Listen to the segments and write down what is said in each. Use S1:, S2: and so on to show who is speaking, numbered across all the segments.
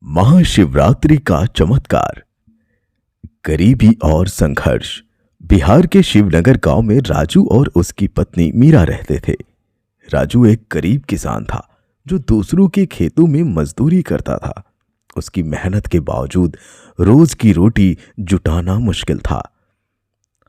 S1: महाशिवरात्रि का चमत्कार। गरीबी और संघर्ष। बिहार के शिवनगर गांव में राजू और उसकी पत्नी मीरा रहते थे। राजू एक गरीब किसान था जो दूसरों के खेतों में मजदूरी करता था। उसकी मेहनत के बावजूद रोज की रोटी जुटाना मुश्किल था।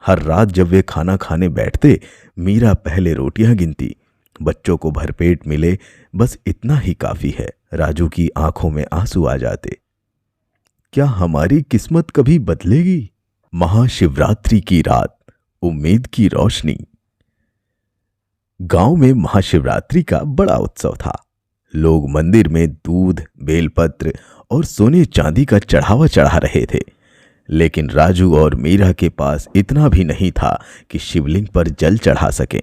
S1: हर रात जब वे खाना खाने बैठते, मीरा पहले रोटियां गिनती। बच्चों को भरपेट मिले, बस इतना ही काफी है। राजू की आंखों में आंसू आ जाते। क्या हमारी किस्मत कभी बदलेगी? महाशिवरात्रि की रात, उम्मीद की रोशनी। गांव में महाशिवरात्रि का बड़ा उत्सव था। लोग मंदिर में दूध, बेलपत्र और सोने चांदी का चढ़ावा चढ़ा रहे थे। लेकिन राजू और मीरा के पास इतना भी नहीं था कि शिवलिंग पर जल चढ़ा सके।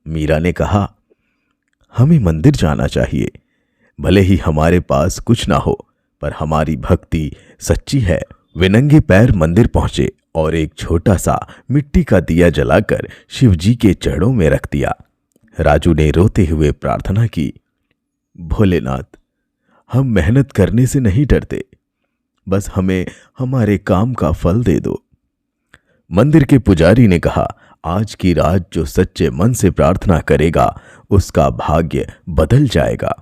S1: मीरा ने कहा, हमें मंदिर जाना चाहिए। भले ही हमारे पास कुछ ना हो, पर हमारी भक्ति सच्ची है। वे नंगे पैर मंदिर पहुंचे और एक छोटा सा मिट्टी का दिया जलाकर शिव जी के चरणों में रख दिया। राजू ने रोते हुए प्रार्थना की, भोलेनाथ, हम मेहनत करने से नहीं डरते, बस हमें हमारे काम का फल दे दो। मंदिर के पुजारी ने कहा, आज की रात जो सच्चे मन से प्रार्थना करेगा उसका भाग्य बदल जाएगा।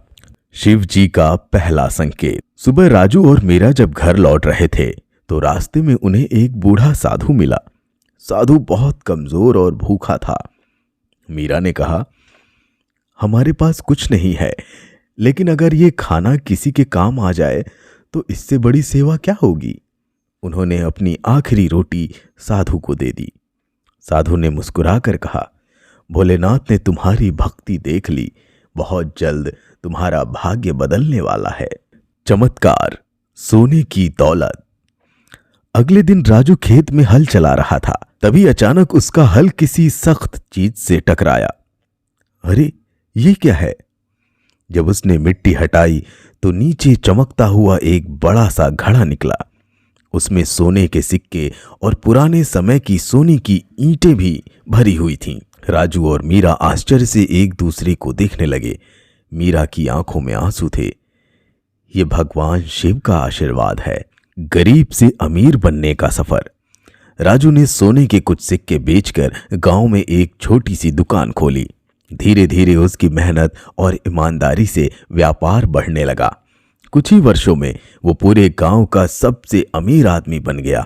S1: शिव जी का पहला संकेत। सुबह राजू और मीरा जब घर लौट रहे थे तो रास्ते में उन्हें एक बूढ़ा साधु मिला। साधु बहुत कमजोर और भूखा था। मीरा ने कहा, हमारे पास कुछ नहीं है, लेकिन अगर ये खाना किसी के काम आ जाए तो इससे बड़ी सेवा क्या होगी। उन्होंने अपनी आखिरी रोटी साधु को दे दी। साधु ने मुस्कुराकर कहा, भोलेनाथ ने तुम्हारी भक्ति देख ली, बहुत जल्द तुम्हारा भाग्य बदलने वाला है। चमत्कार, सोने की दौलत। अगले दिन राजू खेत में हल चला रहा था, तभी अचानक उसका हल किसी सख्त चीज से टकराया। अरे, ये क्या है? जब उसने मिट्टी हटाई तो नीचे चमकता हुआ एक बड़ा सा घड़ा निकला। उसमें सोने के सिक्के और पुराने समय की सोने की ईंटें भी भरी हुई थीं। राजू और मीरा आश्चर्य से एक दूसरे को देखने लगे। मीरा की आंखों में आंसू थे। ये भगवान शिव का आशीर्वाद है, गरीब से अमीर बनने का सफर। राजू ने सोने के कुछ सिक्के बेचकर गांव में एक छोटी सी दुकान खोली। धीरे धीरे उसकी मेहनत और ईमानदारी से व्यापार बढ़ने लगा। कुछ ही वर्षों में वो पूरे गांव का सबसे अमीर आदमी बन गया।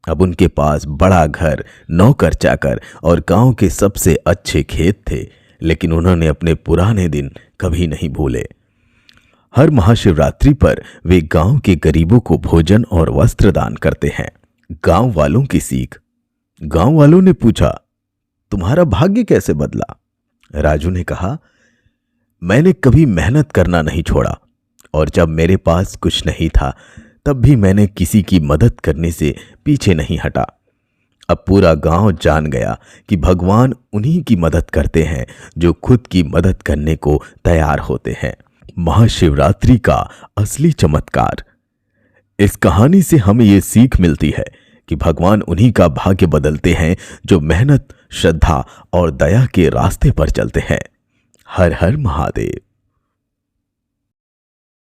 S1: अब उनके पास बड़ा घर, नौकर चाकर और गांव के सबसे अच्छे खेत थे। लेकिन उन्होंने अपने पुराने दिन कभी नहीं भूले। हर महाशिवरात्रि पर वे गांव के गरीबों को भोजन और वस्त्र दान करते हैं। गांव वालों की सीख। गांव वालों ने पूछा, तुम्हारा भाग्य कैसे बदला? राजू ने कहा, मैंने कभी मेहनत करना नहीं छोड़ा, और जब मेरे पास कुछ नहीं था तब भी मैंने किसी की मदद करने से पीछे नहीं हटा। अब पूरा गांव जान गया कि भगवान उन्हीं की मदद करते हैं जो खुद की मदद करने को तैयार होते हैं। महाशिवरात्रि का असली चमत्कार। इस कहानी से हमें ये सीख मिलती है कि भगवान उन्हीं का भाग्य बदलते हैं जो मेहनत, श्रद्धा और दया के रास्ते पर चलते हैं। हर हर महादेव।